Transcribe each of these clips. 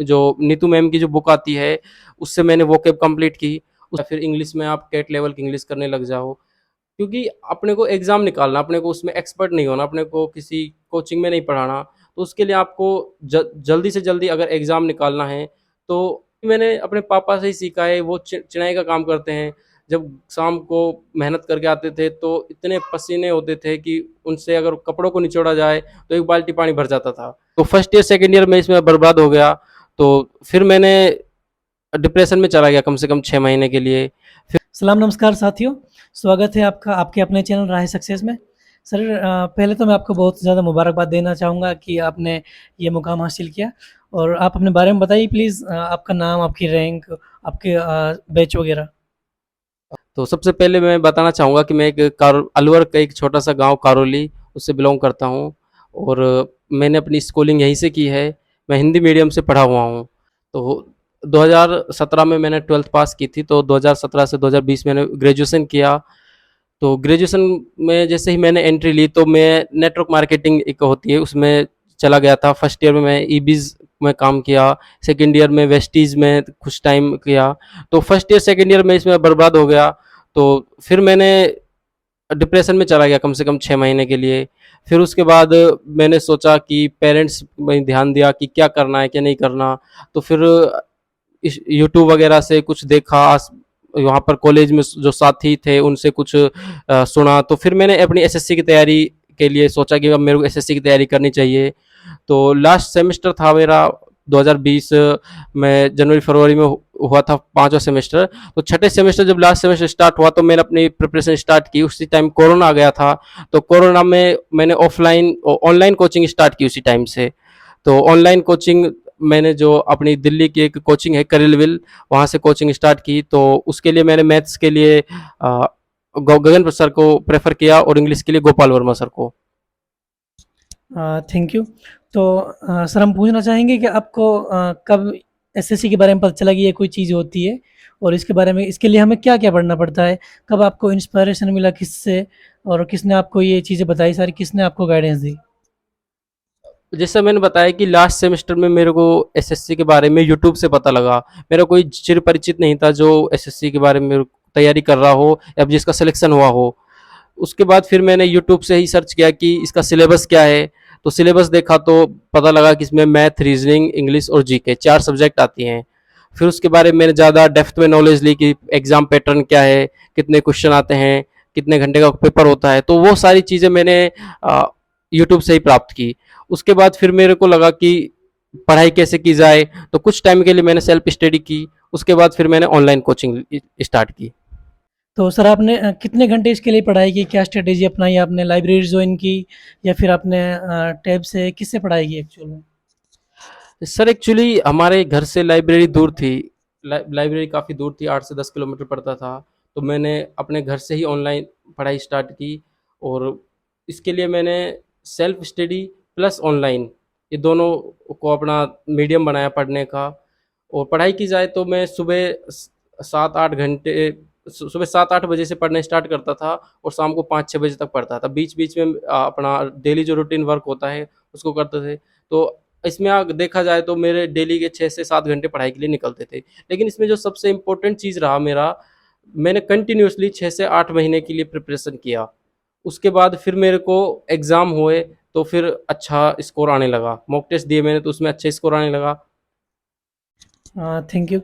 जो नीतू मैम की जो बुक आती है, उससे मैंने वोकैब कंप्लीट की। फिर इंग्लिश में आप कैट लेवल की इंग्लिश करने लग जाओ, क्योंकि अपने को एग्ज़ाम निकालना, अपने को उसमें एक्सपर्ट नहीं होना, अपने को किसी कोचिंग में नहीं पढ़ाना। तो उसके लिए आपको जल्दी से जल्दी अगर एग्ज़ाम निकालना है, तो मैंने अपने पापा से ही सीखा है। वो चिनाई का काम करते हैं। जब शाम को मेहनत करके आते थे, तो इतने पसीने होते थे कि उनसे अगर कपड़ों को निचोड़ा जाए, तो 1 बाल्टी पानी भर जाता था। तो फर्स्ट ईयर, सेकंड ईयर में इसमें बर्बाद हो गया। तो फिर मैंने डिप्रेशन में चला गया कम से कम 6 महीने के लिए। सलाम नमस्कार साथियों, स्वागत है आपका आपके अपने चैनल राह सक्सेस में। सर पहले तो मैं आपको बहुत ज़्यादा मुबारकबाद देना चाहूँगा कि आपने ये मुकाम हासिल किया और आप अपने बारे में बताइए प्लीज़ आपका नाम, आपकी रैंक, आपके बैच वगैरह? तो सबसे पहले मैं बताना चाहूँगा कि मैं एक अलवर का एक छोटा-सा गाँव कारोली, उससे बिलॉन्ग करता हूँ और मैंने अपनी स्कूलिंग यहीं से की है। मैं हिंदी मीडियम से पढ़ा हुआ हूँ। तो 2017 में मैंने 12th पास की थी, तो 2017 से 2020 मैंने ग्रेजुएशन किया। तो ग्रेजुएशन में जैसे ही मैंने एंट्री ली, तो मैं नेटवर्क मार्केटिंग एक होती है, उसमें चला गया था। फर्स्ट ईयर में मैं ईबीज़ में काम किया, सेकंड ईयर में वेस्टीज़ में कुछ टाइम किया। तो फर्स्ट ईयर, सेकंड ईयर में इसमें बर्बाद हो गया। तो फिर मैंने डिप्रेशन में चला गया कम से कम 6 महीने के लिए। फिर उसके बाद मैंने सोचा कि पेरेंट्स में ध्यान दिया कि क्या करना है, क्या नहीं करना। तो फिर इस यूट्यूब वगैरह से कुछ देखा, वहाँ पर कॉलेज में जो साथी थे उनसे कुछ सुना। तो फिर मैंने अपनी एसएससी की तैयारी के लिए सोचा कि अब मेरे को एसएससी की तैयारी करनी चाहिए। तो लास्ट सेमेस्टर था मेरा 2020 में, जनवरी फरवरी में हुआ था 5वां सेमेस्टर। तो छठे सेमेस्टर जब लास्ट सेमेस्टर स्टार्ट हुआ, तो मैंने अपनी प्रिपरेशन स्टार्ट की। उसी टाइम कोरोना आ गया था। तो कोरोना में मैंने ऑफलाइन ऑनलाइन कोचिंग स्टार्ट की उसी टाइम से। तो ऑनलाइन कोचिंग मैंने जो अपनी दिल्ली की एक कोचिंग है करिलविल, वहाँ से कोचिंग स्टार्ट की। तो उसके लिए मैंने मैथ्स के लिए गगन सर को प्रेफर किया और इंग्लिश के लिए गोपाल वर्मा सर को। Thank you. तो सर हम पूछना चाहेंगे कि आपको कब एसएससी के बारे में पता चला कि ये कोई चीज़ होती है और इसके बारे में इसके लिए हमें क्या-क्या पढ़ना पड़ता है? कब आपको इंस्पिरेशन मिला किससे और किसने आपको ये चीज़ें बताई सारी, किसने आपको गाइडेंस दी? जैसा मैंने बताया कि लास्ट सेमेस्टर में मेरे को एसएससी के बारे में यूट्यूब से पता लगा। मेरा कोई चिर परिचित नहीं था जो एसएससी के बारे में तैयारी कर रहा हो या जिसका सिलेक्शन हुआ हो। उसके बाद फिर मैंने यूट्यूब से ही सर्च किया कि इसका सिलेबस क्या है। तो सिलेबस देखा तो पता लगा कि इसमें मैथ, रीजनिंग, इंग्लिश और जीके 4 सब्जेक्ट आती हैं। फिर उसके बारे में मैंने ज़्यादा डेप्थ में नॉलेज ली कि एग्ज़ाम पैटर्न क्या है, कितने क्वेश्चन आते हैं, कितने घंटे का पेपर होता है। तो वो सारी चीज़ें मैंने यूट्यूब से ही प्राप्त की। उसके बाद फिर मेरे को लगा कि पढ़ाई कैसे की जाए, तो कुछ टाइम के लिए मैंने सेल्फ स्टडी की। उसके बाद फिर मैंने ऑनलाइन कोचिंग स्टार्ट की। तो सर आपने कितने घंटे इसके लिए पढ़ाई की? क्या स्ट्रैटेजी अपनाई आपने? लाइब्रेरी जॉइन की या फिर आपने टैब से किससे पढ़ाई की एक्चुअल में? सर एक्चुअली हमारे घर से लाइब्रेरी दूर थी। लाइब्रेरी काफ़ी दूर थी, 8 से 10 किलोमीटर पड़ता था। तो मैंने अपने घर से ही ऑनलाइन पढ़ाई स्टार्ट की और इसके लिए मैंने सेल्फ स्टडी प्लस ऑनलाइन, ये दोनों को अपना मीडियम बनाया पढ़ने का। और पढ़ाई की जाए तो मैं सुबह 7-8 घंटे, सुबह 7-8 बजे से पढ़ना स्टार्ट करता था और शाम को 5-6 बजे तक पढ़ता था। बीच-बीच में अपना डेली जो रूटीन वर्क होता है उसको करते थे। तो इसमें देखा जाए तो मेरे डेली के 6 से 7 घंटे पढ़ाई के लिए निकलते थे। लेकिन इसमें जो सबसे इम्पोर्टेंट चीज़ रहा मेरा, मैंने कंटिन्यूअसली 6 से 8 महीने के लिए प्रिपरेशन किया। उसके बाद फिर मेरे को एग्ज़ाम हुए, तो फिर अच्छा स्कोर आने लगा। मॉक टेस्ट दिए मैंने, तो उसमें अच्छे स्कोर आने लगा। Thank you.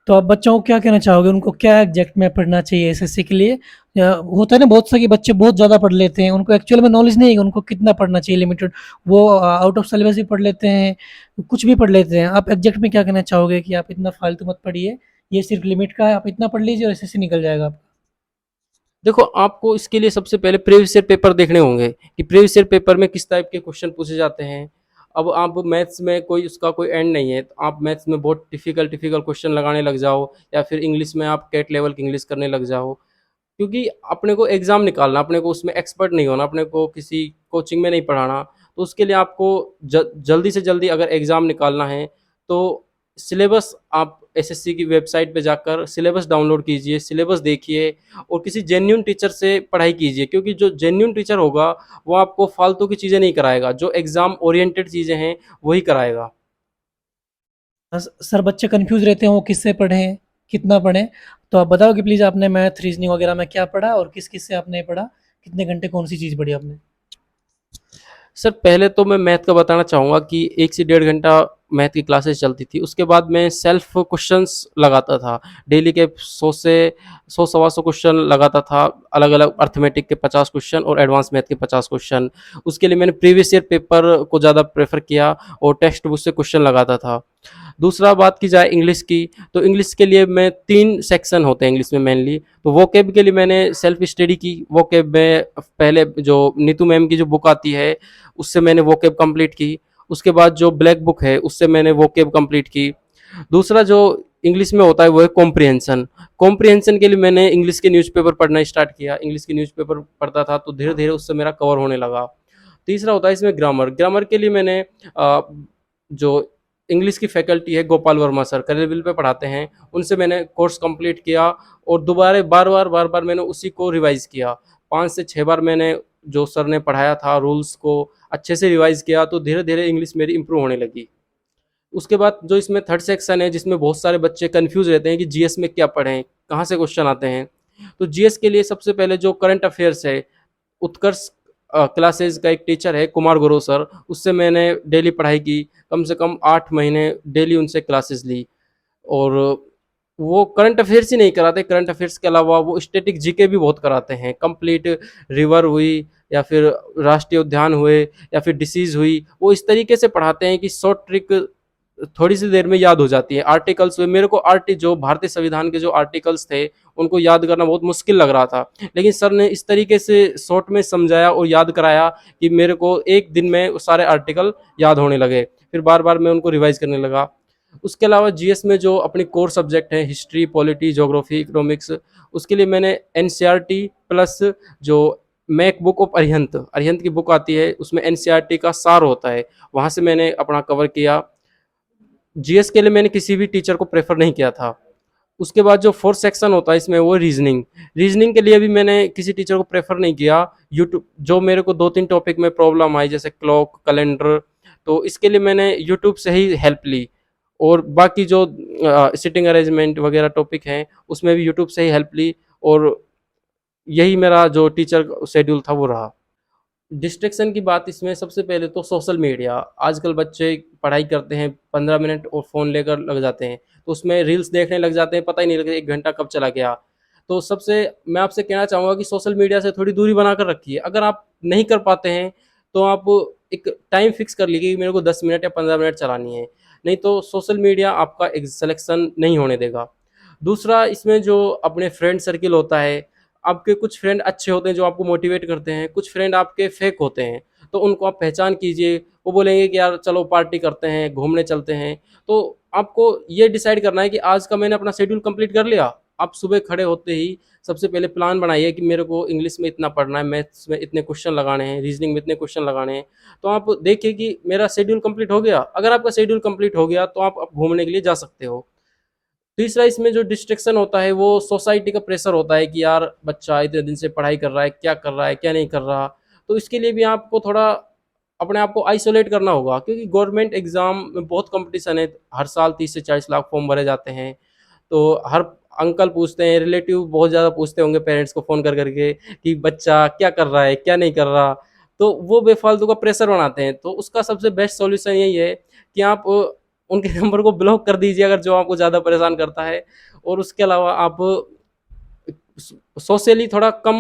तो आप बच्चों को क्या कहना चाहोगे? उनको क्या एग्जैक्ट में पढ़ना चाहिए एसएससी के लिए? या होता है ना बहुत सा कि बच्चे बहुत ज़्यादा पढ़ लेते हैं, उनको एक्चुअल में नॉलेज नहीं है कि उनको कितना पढ़ना चाहिए लिमिटेड। वो आउट ऑफ सिलेबस भी पढ़ लेते हैं, कुछ भी पढ़ लेते हैं। आप एग्जैक्ट में क्या कहना चाहोगे कि आप इतना फालतू मत पढ़िए, ये सिर्फ लिमिट का है, आप इतना पढ़ लीजिए और एसएससी निकल जाएगा आपका? देखो, आपको इसके लिए सबसे पहले प्रीवियस ईयर पेपर देखने होंगे कि प्रीवियस ईयर पेपर में किस टाइप के क्वेश्चन पूछे जाते हैं। अब आप मैथ्स में कोई उसका कोई एंड नहीं है, तो आप मैथ्स में बहुत डिफ़िकल्ट डिफ़िकल्ट क्वेश्चन लगाने लग जाओ, या फिर इंग्लिश में आप कैट लेवल की इंग्लिश करने लग जाओ। क्योंकि अपने को एग्ज़ाम निकालना, अपने को उसमें एक्सपर्ट नहीं होना, अपने को किसी कोचिंग में नहीं पढ़ाना। तो उसके लिए आपको जल्दी से जल्दी अगर एग्ज़ाम निकालना है, तो सिलेबस आप एसएससी की वेबसाइट पे जाकर सिलेबस डाउनलोड कीजिए, सिलेबस देखिए और किसी जेन्युइन टीचर से पढ़ाई कीजिए। क्योंकि जो जेन्युइन टीचर होगा, वो आपको फालतू की चीज़ें नहीं कराएगा, जो एग्ज़ाम ओरिएंटेड चीज़ें हैं, वही कराएगा। सर बच्चे कंफ्यूज रहते हैं वो किससे पढ़ें, कितना पढ़ें? तो आप बताओगे प्लीज़ आपने मैथ, रीज़निंग वगैरह में क्या पढ़ा और किस-किस से आपने पढ़ा? कितने घंटे कौन-सी चीज़ पढ़ी आपने? सर पहले तो मैं मैथ का बताना चाहूँगा कि 1 से डेढ़ घंटा मैथ की क्लासेस चलती थी। उसके बाद मैं सेल्फ क्वेश्चंस लगाता था। डेली के 100 से 100 सवा 100 क्वेश्चन लगाता था। अलग-अलग अर्थमेटिक के 50 क्वेश्चन और एडवांस मैथ के 50 क्वेश्चन। उसके लिए मैंने प्रीवियस ईयर पेपर को ज़्यादा प्रेफ़र किया और टेक्स्ट बुक से क्वेश्चन लगाता था। दूसरा बात की जाए इंग्लिश की, तो इंग्लिश के लिए मैं 3 सेक्शन होते हैं इंग्लिश में मेनली। तो वोकैब के लिए मैंने सेल्फ स्टडी की। वोकैब में पहले जो नीतू मैम की जो बुक आती है, उससे मैंने वोकैब कंप्लीट की। उसके बाद जो ब्लैक बुक है, उससे मैंने वोकैब कंप्लीट की। दूसरा जो इंग्लिश में होता है वो है कॉम्प्रिहेंशन। कॉम्प्रिहेंशन के लिए मैंने इंग्लिश के न्यूज़पेपर पढ़ना स्टार्ट किया। इंग्लिश के न्यूज़पेपर पढ़ता था तो धीरे-धीरे उससे मेरा कवर होने लगा। तीसरा होता है इसमें ग्रामर। ग्रामर के लिए मैंने जो इंग्लिश की फैकल्टी है गोपाल वर्मा सर करेबिल पे पढ़ाते हैं, उनसे मैंने कोर्स कंप्लीट किया और दोबारा बार-बार मैंने उसी को रिवाइज़ किया। 5 से 6 बार मैंने जो सर ने पढ़ाया था रूल्स को अच्छे से रिवाइज़ किया तो धीरे-धीरे इंग्लिश मेरी इम्प्रूव होने लगी। उसके बाद जो इसमें थर्ड सेक्शन है जिसमें बहुत सारे बच्चे कन्फ्यूज़ रहते हैं कि जीएस में क्या पढ़ें, कहाँ से क्वेश्चन आते हैं। तो जीएस के लिए सबसे पहले जो करंट अफ़ेयर्स है, उत्कर्ष क्लासेस का एक टीचर है कुमार गुरु सर, उससे मैंने डेली पढ़ाई की। कम से कम 8 महीने डेली उनसे क्लासेस ली और वो करंट अफ़ेयर्स ही नहीं कराते, करंट अफ़ेयर्स के अलावा वो स्टैटिक जीके भी बहुत कराते हैं। कंप्लीट रिवर हुई या फिर राष्ट्रीय उद्यान हुए या फिर डिसीज़ हुई, वो इस तरीके से पढ़ाते हैं कि शॉर्ट ट्रिक थोड़ी सी देर में याद हो जाती है। आर्टिकल्स हुए, मेरे को जो भारतीय संविधान के जो आर्टिकल्स थे उनको याद करना बहुत मुश्किल लग रहा था, लेकिन सर ने इस तरीके से शॉर्ट में समझाया और याद कराया कि मेरे को एक दिन में वो सारे आर्टिकल याद होने लगे। फिर बार बार मैं उनको रिवाइज करने लगा। उसके अलावा जीएस में जो अपने कोर सब्जेक्ट हैं हिस्ट्री, पॉलिटी, ज्योग्राफी, इकोनॉमिक्स, उसके लिए मैंने एनसीईआरटी प्लस जो मैक बुक ऑफ अरिहंत अरिहंत की बुक आती है उसमें एनसीईआरटी का सार होता है, वहाँ से मैंने अपना कवर किया। जीएस के लिए मैंने किसी भी टीचर को प्रेफर नहीं किया था। उसके बाद जो फोर्थ सेक्शन होता है इसमें वो रीजनिंग। रीजनिंग के लिए भी मैंने किसी टीचर को प्रेफर नहीं किया। यूट्यूब जो मेरे को 2-3 टॉपिक में प्रॉब्लम आई जैसे क्लॉक, कैलेंडर, तो इसके लिए मैंने यूट्यूब से ही हेल्प ली और बाकी जो सिटिंग अरेंजमेंट वगैरह टॉपिक हैं उसमें भी यूट्यूब से ही हेल्प ली और यही मेरा जो टीचर शेड्यूल था वो रहा। डिस्ट्रैक्शन की बात इसमें सबसे पहले तो सोशल मीडिया। आजकल बच्चे पढ़ाई करते हैं 15 मिनट और फ़ोन लेकर लग जाते हैं, तो उसमें रील्स देखने लग जाते हैं, पता ही नहीं लगता 1 घंटा कब चला गया। तो सबसे मैं आपसे कहना चाहूँगा कि सोशल मीडिया से थोड़ी दूरी बनाकर रखिए। अगर आप नहीं कर पाते हैं तो आप एक टाइम फिक्स कर लीजिए कि मेरे को 10 मिनट या 15 मिनट चलानी है, नहीं तो सोशल मीडिया आपका एक सिलेक्शन नहीं होने देगा। दूसरा इसमें जो अपने फ्रेंड सर्किल होता है, आपके कुछ फ्रेंड अच्छे होते हैं जो आपको मोटिवेट करते हैं, कुछ फ्रेंड आपके फेक होते हैं, तो उनको आप पहचान कीजिए। वो बोलेंगे कि यार चलो पार्टी करते हैं, घूमने चलते हैं, तो आपको ये डिसाइड करना है कि आज का मैंने अपना शेड्यूल कंप्लीट कर लिया। आप सुबह खड़े होते ही सबसे पहले प्लान बनाइए कि मेरे को इंग्लिश में इतना पढ़ना है, मैथ्स में इतने क्वेश्चन लगाने हैं, रीजनिंग में इतने क्वेश्चन लगाने हैं। तो आप देखिए कि मेरा शेड्यूल कंप्लीट हो गया। अगर आपका शेड्यूल कंप्लीट हो गया तो आप अब घूमने के लिए जा सकते हो। तीसरा इसमें जो डिस्ट्रैक्शन होता है वो सोसाइटी का प्रेशर होता है कि यार बच्चा इतने दिन से पढ़ाई कर रहा है, क्या कर रहा है, क्या नहीं कर रहा। तो इसके लिए भी आपको थोड़ा अपने आप को आइसोलेट करना होगा क्योंकि गवर्नमेंट एग्ज़ाम में बहुत कंपटीशन है। हर साल 30 से 40 लाख फॉर्म भरे जाते हैं। तो हर अंकल पूछते हैं, रिलेटिव बहुत ज़्यादा पूछते होंगे पेरेंट्स को फ़ोन कर करके कि बच्चा क्या कर रहा है, क्या नहीं कर रहा। तो वो बेफालतू का प्रेशर बनाते हैं। तो उसका सबसे बेस्ट सॉल्यूशन यही है कि आप उनके नंबर को ब्लॉक कर दीजिए अगर जो आपको ज़्यादा परेशान करता है और उसके अलावा आप सोशली थोड़ा कम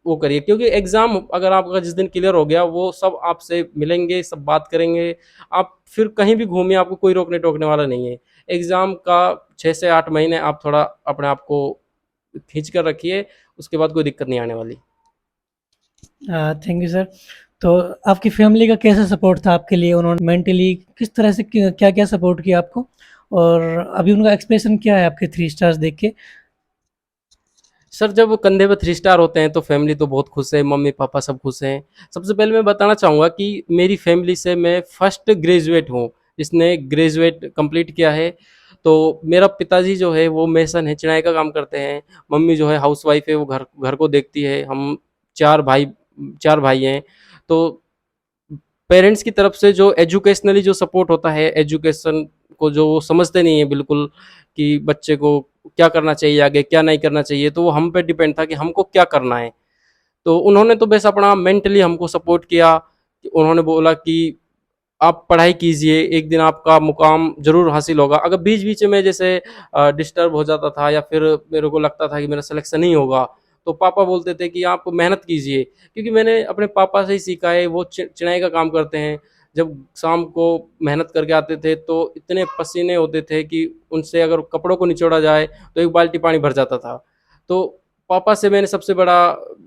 वो करिए क्योंकि एग्ज़ाम अगर आपका जिस दिन क्लियर हो गया वो सब आपसे मिलेंगे, सब बात करेंगे। आप फिर कहीं भी घूमिए, आपको कोई रोकने टोकने वाला नहीं है। एग्ज़ाम का 6 से 8 महीने आप थोड़ा अपने आप को खींच कर रखिए, उसके बाद कोई दिक्कत नहीं आने वाली। Thank you sir. तो आपकी फैमिली का कैसा सपोर्ट था आपके लिए? उन्होंने मेंटली किस तरह से क्या-क्या सपोर्ट किया आपको? और अभी उनका एक्सप्रेशन क्या है आपके 3 स्टार्स देख के? सर जब कंधे पे 3 स्टार होते हैं तो फैमिली तो बहुत खुश है, मम्मी-पापा सब खुश हैं। सबसे पहले मैं बताना चाहूँगा कि मेरी फैमिली से मैं फर्स्ट ग्रेजुएट हूँ, जिसने ग्रेजुएट कंप्लीट किया है। तो मेरा पिताजी जो है वो मेसन है, चिनाई का काम करते हैं। मम्मी जो है हाउसवाइफ़ है, वो घर घर को देखती है। हम 4 भाई 4 भाई हैं। तो पेरेंट्स की तरफ से जो एजुकेशनली जो सपोर्ट होता है, एजुकेशन को जो वो समझते नहीं है बिल्कुल कि बच्चे को क्या करना चाहिए आगे, क्या नहीं करना चाहिए, तो वो हम पे डिपेंड था कि हमको क्या करना है। तो उन्होंने तो बस अपना मेंटली हमको सपोर्ट किया। उन्होंने बोला कि आप पढ़ाई कीजिए, एक दिन आपका मुकाम ज़रूर हासिल होगा। अगर बीच-बीच में जैसे डिस्टर्ब हो जाता था या फिर मेरे को लगता था कि मेरा सिलेक्शन नहीं होगा, तो पापा बोलते थे कि आप मेहनत कीजिए। क्योंकि मैंने अपने पापा से ही सीखा है, वो चिनाई का काम करते हैं। जब शाम को मेहनत करके आते थे तो इतने पसीने होते थे कि उनसे अगर कपड़ों को निचोड़ा जाए तो 1 बाल्टी पानी भर जाता था। तो पापा से मैंने सबसे बड़ा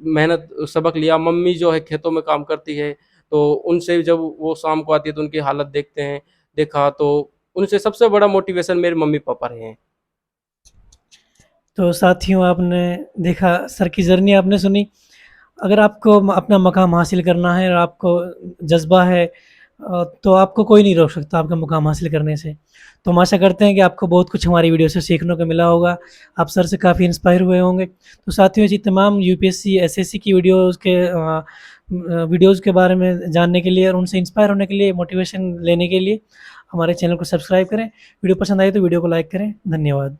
मेहनत सबक लिया। मम्मी जो है खेतों में काम करती है, तो उनसे जब वो शाम को आती है तो उनकी हालत देखा तो उनसे सबसे बड़ा मोटिवेशन मेरे मम्मी-पापा रहे हैं। तो साथियों आपने देखा सर की जर्नी आपने सुनी। अगर आपको अपना मकाम हासिल करना है और आपको जज़्बा है तो आपको कोई नहीं रोक सकता आपका मुकाम हासिल करने से। तो हम आशा करते हैं कि आपको बहुत कुछ हमारी वीडियो से सीखने को मिला होगा। आप सर से काफ़ी इंस्पायर हुए होंगे। तो साथियों ऐसी तमाम यूपीएससी, एसएससी की वीडियोज़ के बारे में जानने के लिए और उनसे इंस्पायर होने के लिए, मोटिवेशन लेने के लिए हमारे चैनल को सब्सक्राइब करें। वीडियो पसंद आए तो वीडियो को लाइक करें। धन्यवाद।